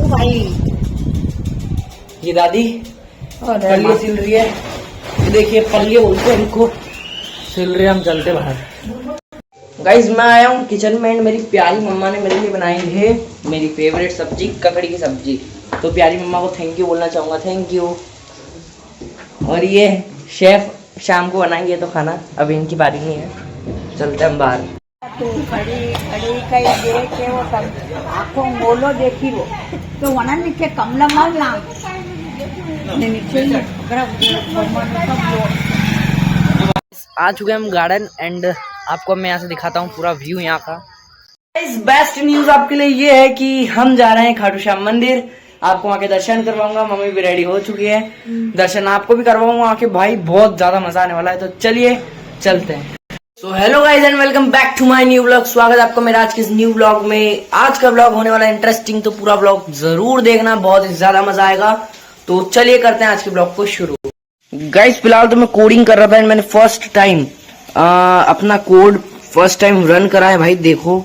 ओ भाई ये दादी पल्ली सिल रही है। ये देखिए पल्ली बोलते हैं इनको, सिल रही है। हम चलते बाहर। गाइस मैं आया हूँ किचन में एंड मेरी प्यारी मम्मा ने मेरे लिए बनाई है मेरी फेवरेट सब्जी, ककड़ी की सब्जी। तो प्यारी मम्मा को थैंक यू बोलना चाहूँगा, थैंक यू। और ये शेफ शाम को बनाएंगे तो खाना, अभी इनकी बारी नहीं है। चलते हम बाहर। तू खड़ी खड़ी कई देख के वो सब आंखों बोलो देखी वो तो वना नीचे कमला मारला नीचे ही आ चुके हम गार्डन एंड आपको मैं यहाँ से दिखाता हूँ पूरा व्यू यहाँ का। इस बेस्ट न्यूज आपके लिए ये है कि हम जा रहे हैं खाटू श्याम मंदिर। आपको वहाँ के दर्शन करवाऊंगा, मम्मी भी रेडी हो चुकी है, दर्शन आपको भी करवाऊंगा वहाँ के। भाई बहुत ज्यादा मजा आने वाला है, तो चलिए चलते हैं। So hello guys and welcome back to my new vlog. स्वागत है आपको मेरा आज के इस न्यू व्लॉग में। आज का व्लॉग होने वाला है इंटरेस्टिंग, तो पूरा व्लॉग जरूर देखना, बहुत ही ज्यादा मजा आएगा। तो चलिए करते हैं आज के ब्लॉग को शुरू। गाइस फिलहाल तो मैं कोडिंग कर रहा था एंड मैंने फर्स्ट टाइम अपना कोड फर्स्ट टाइम रन करा है। भाई देखो,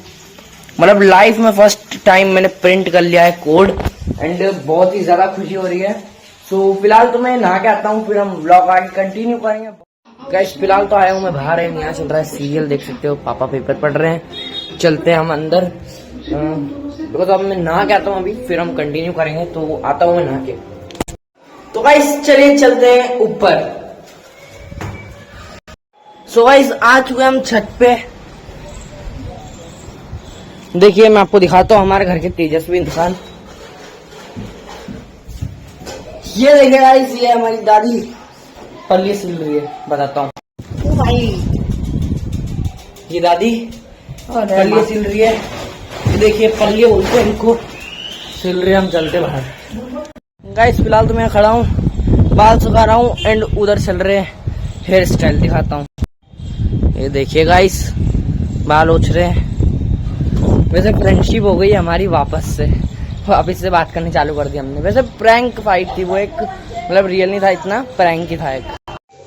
मतलब लाइफ में फर्स्ट टाइम मैंने प्रिंट कर लिया है कोड एंड बहुत ही ज्यादा खुशी हो रही है। सो फिलहाल तो मैं नहा के आता हूँ, फिर हम व्लॉग आगे कंटिन्यू करेंगे। गाइस फिलहाल तो आया हूँ मैं बाहर है, यहाँ चल रहा है सीरियल, देख सकते हो पापा पेपर पढ़ रहे हैं। चलते हैं हम अंदर, बिकॉज अब मैं नहा के आता हूँ अभी, फिर हम कंटिन्यू करेंगे। तो आता हूँ मैं नहा के। तो गाइस चलिए चलते हैं ऊपर। सो गाइस आ चुके हम छत पे। देखिए मैं आपको दिखाता हूँ हमारे घर के तेजस्वी इंसान। ये देखिए गाइस, ये हमारी दादी पल्ली सिल रही है, बताता हूँ। ओ भाई ये दादी पल्ली सिल रही है। ये देखिए पल्ली बोलते हैं इनको, सिल रही है। हम चलते बाहर। गाइस फिलहाल तो मैं खड़ा हूँ, बाल सुखा रहा हूँ एंड उधर चल रहे हैं हेयर स्टाइल, दिखाता हूँ। ये देखिए गाइस बाल उछ रहे हैं। वैसे फ्रेंडशिप हो गई हमारी वापस से बात करनी चालू कर दी हमने। वैसे प्रैंक फाइट थी वो, एक मतलब रियल नहीं था इतना, प्रैंक ही था एक।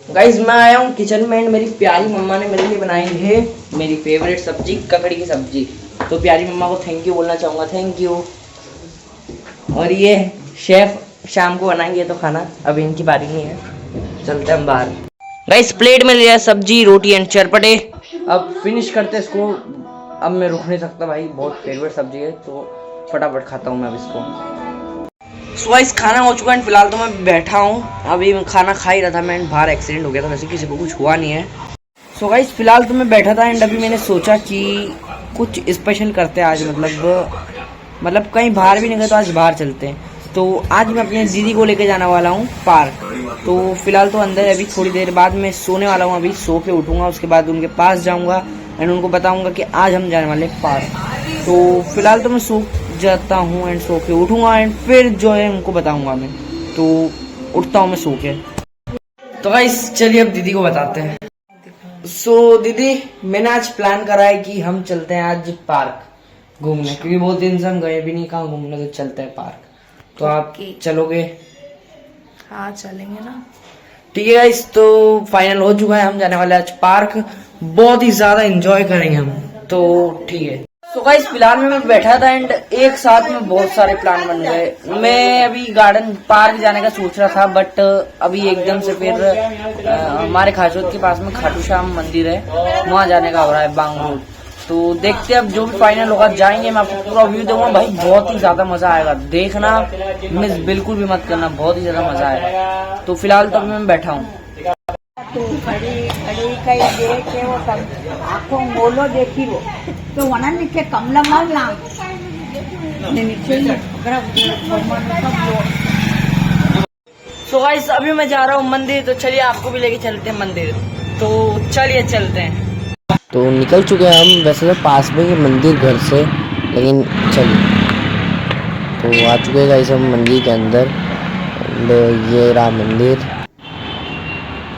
गाइस मैं आया हूँ किचन में एंड मेरी प्यारी मम्मा ने मेरे लिए बनाई है मेरी फेवरेट सब्जी, ककड़ी की सब्जी। तो प्यारी मम्मा को थैंक यू बोलना चाहूँगा, थैंक यू। और ये शेफ शाम को बनाएंगे तो खाना, अभी इनकी बारी नहीं है। चलते हम बाहर। गाइस प्लेट में लिया सब्जी, रोटी एंड चरपटे। अब फिनिश करते इसको, अब मैं रुक नहीं सकता भाई, बहुत फेवरेट सब्जी है, तो फटाफट खाता हूँ मैं अब इसको। सो गाइस खाना हो चुका है, फिलहाल तो मैं बैठा हूँ। अभी मैं खाना खा ही रहा था मैं, बाहर एक्सीडेंट हो गया था, वैसे किसी को कुछ हुआ नहीं है। सो गाइस फिलहाल तो मैं बैठा था एंड अभी मैंने सोचा कि कुछ स्पेशल करते हैं आज, मतलब कहीं बाहर भी नहीं गए तो आज बाहर चलते हैं। तो आज मैं अपने दीदी को लेके जाने वाला हूँ पार्क। तो फिलहाल तो अंदर, अभी थोड़ी देर बाद मैं सोने वाला हूँ, अभी सो के उठूंगा, उसके बाद उनके पास जाऊंगा एंड उनको बताऊंगा कि आज हम जाने वाले पार्क। तो फिलहाल तो मैं सो जाता हूँ एंड सो के उठूंगा एंड फिर जो है उनको बताऊंगा मैं। तो उठता हूँ मैं सो के। तो गाइस चलिए अब दीदी को बताते हैं। सो दीदी मैंने आज प्लान करा है कि हम चलते हैं आज पार्क घूमने, क्योंकि बहुत दिन से हम गए भी नहीं कहाँ घूमने, तो चलते हैं पार्क। तो आप चलोगे? हाँ चलेंगे ना। ठीक है गाइस, तो फाइनल हो चुका है, हम जाने वाले आज पार्क। बहुत ही ज्यादा एंजॉय करेंगे हम, तो ठीक है। तो गाइस फिलहाल में मैं बैठा था एंड एक साथ में बहुत सारे प्लान बन गए। मैं अभी गार्डन पार्क जाने का सोच रहा था, बट अभी एकदम से फिर हमारे खाचोद के पास में खाटू श्याम मंदिर है, वहाँ जाने का हो रहा है, बांगरोड। तो देखते हैं अब जो भी फाइनल होगा, जाएंगे। मैं आपको पूरा व्यू दूंगा भाई, बहुत ही ज्यादा मजा आएगा, देखना मिस बिल्कुल भी मत करना, बहुत ही ज्यादा मजा आएगा। तो फिलहाल तो मैं बैठा हूँ। तू खड़ी खड़ी कई देख के वो सब आंखों बोलो देखी वो तो वना नीचे कमला मारला नीचे ही सो गाइस अभी मैं जा रहा हूँ मंदिर, तो चलिए आपको भी लेके चलते हैं मंदिर। तो चलिए चलते हैं। तो निकल चुके हैं हम, वैसे तो पास में ही मंदिर घर से, लेकिन चलिए। तो आ चुके हैं गाइस हम मंदिर के अंदर। ये रहा मंदिर,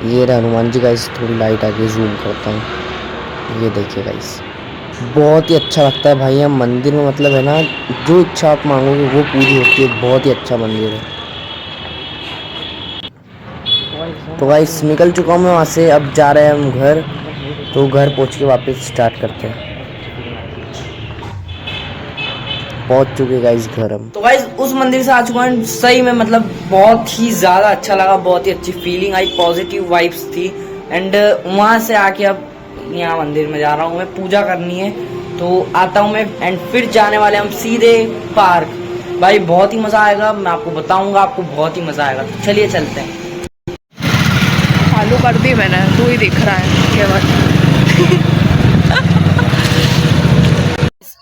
ये रहा हनुमान जी। गाइस थोड़ी लाइट आके जूम करता हूँ, ये देखिए गाइस, बहुत ही अच्छा लगता है भाई। हम मंदिर में मतलब है ना, जो इच्छा आप मांगोगे वो पूरी होती है, बहुत ही अच्छा मंदिर है। तो गाइस निकल चुका हूँ मैं वहाँ से, अब जा रहे हैं हम घर। तो घर पहुँच के वापस स्टार्ट करते हैं। पहुंच चुके गाइस घर हम। तो गाइस उस मंदिर से आ चुका हूँ, सही में मतलब बहुत ही ज़्यादा अच्छा लगा, बहुत ही अच्छी फीलिंग आई, पॉजिटिव वाइब्स थी। एंड वहाँ से आके अब यहाँ मंदिर में जा रहा हूँ, मैं पूजा करनी है तो आता हूँ मैं। एंड फिर जाने वाले हम सीधे पार्क। भाई बहुत ही मज़ा आएगा, मैं आपको बताऊँगा, आपको बहुत ही मज़ा आएगा। तो चलिए चलते हैं। चालू कर दी मैंने, तू ही दिख रहा है केवल।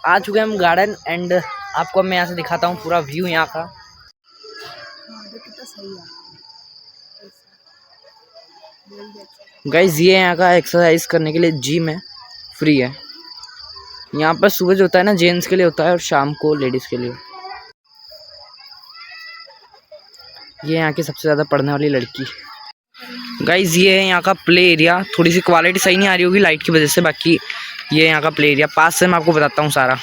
आ चुके हैं हम गार्डन एंड आपको मैं यहाँ से दिखाता हूँ पूरा व्यू यहाँ का। गाइस ये यहाँ का एक्सरसाइज करने के लिए जिम है, फ्री है। यहाँ पर सुबह जो होता है ना जेंट्स के लिए होता है और शाम को लेडीज के लिए। ये यहाँ की सबसे ज़्यादा पढ़ने वाली लड़की। गाइस ये है यहाँ का प्ले एरिया, थोड़ी सी क्वालिटी सही नहीं आ रही होगी लाइट की वजह से, बाकी ये यहाँ का प्ले एरिया पास से मैं आपको बताता हूँ सारा।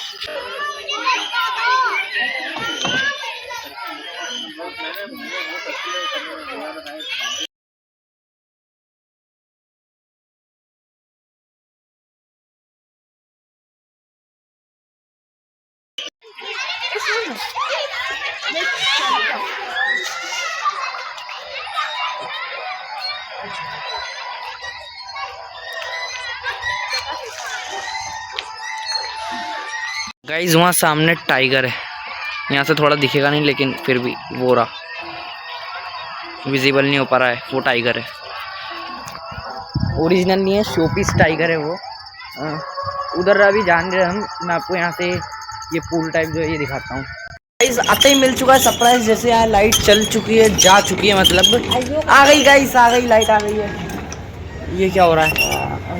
गाइस वहाँ सामने टाइगर है, यहाँ से थोड़ा दिखेगा नहीं लेकिन फिर भी वो रहा, विजिबल नहीं हो पा रहा है, वो टाइगर है। ओरिजिनल नहीं है, शोपीस टाइगर है वो। उधर अभी जान रहे हम, मैं आपको यहाँ से ये पूल टाइप जो है ये दिखाता हूँ। गाइस आते ही मिल चुका है सरप्राइज, जैसे यहाँ लाइट चल चुकी है, जा चुकी है, मतलब आ गई गाइस, आ गई लाइट, आ गई है। ये क्या हो रहा है,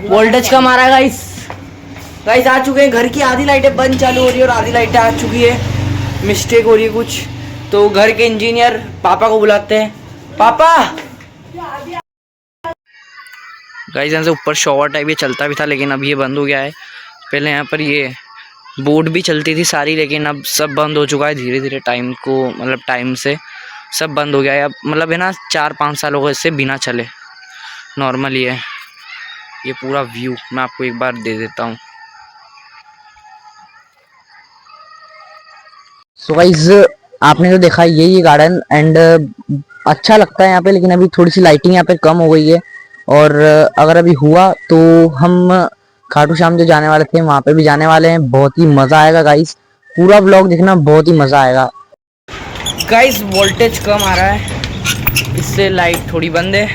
वोल्टेज कम आ रहा है गाइस। गाइस आ चुके हैं, घर की आधी लाइटें बंद चालू हो रही है और आधी लाइटें आ चुकी है, मिस्टेक हो रही है कुछ। तो घर के इंजीनियर पापा को बुलाते हैं, पापा। गाइस यहाँ से ऊपर शॉवर टाइप ये चलता भी था लेकिन अब ये बंद हो गया है। पहले यहाँ पर ये बोट भी चलती थी सारी, लेकिन अब सब बंद हो चुका है धीरे धीरे, टाइम को मतलब टाइम से सब बंद हो गया है। अब मतलब है ना 4-5 साल हो गए इससे बिना चले, नॉर्मल ये है। ये पूरा व्यू मैं आपको एक बार दे देता हूँ। सो गाइस आपने जो देखा ये गार्डन एंड अच्छा लगता है यहाँ पे, लेकिन अभी थोड़ी सी लाइटिंग यहाँ पे कम हो गई है। और अगर अभी हुआ तो हम खाटू श्याम जो जाने वाले थे वहाँ पे भी जाने वाले हैं, बहुत ही मज़ा आएगा गाइस, पूरा व्लॉग देखना, बहुत ही मज़ा आएगा। गाइस वोल्टेज कम आ रहा है, इससे लाइट थोड़ी बंद है।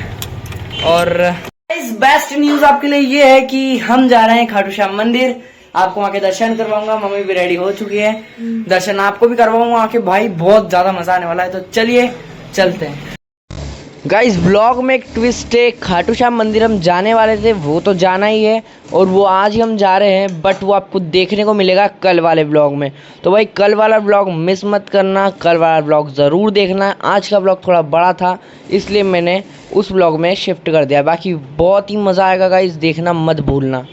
और गाइस बेस्ट न्यूज़ आपके लिए ये है कि हम जा रहे हैं खाटू श्याम मंदिर, आपको वहाँ के दर्शन करवाऊंगा, मम्मी भी रेडी हो चुकी है, दर्शन आपको भी करवाऊंगा वहाँ के। भाई बहुत ज़्यादा मज़ा आने वाला है, तो चलिए चलते हैं। गाइस ब्लॉग में एक ट्विस्ट है, खाटू श्याम मंदिर हम जाने वाले थे, वो तो जाना ही है और वो आज ही हम जा रहे हैं, बट वो आपको देखने को मिलेगा कल वाले ब्लॉग में। तो भाई कल वाला ब्लॉग मिस मत करना, कल वाला ब्लॉग ज़रूर देखना। आज का ब्लॉग थोड़ा बड़ा था इसलिए मैंने उस ब्लॉग में शिफ्ट कर दिया, बाकी बहुत ही मज़ा आएगा गाइस, देखना मत भूलना।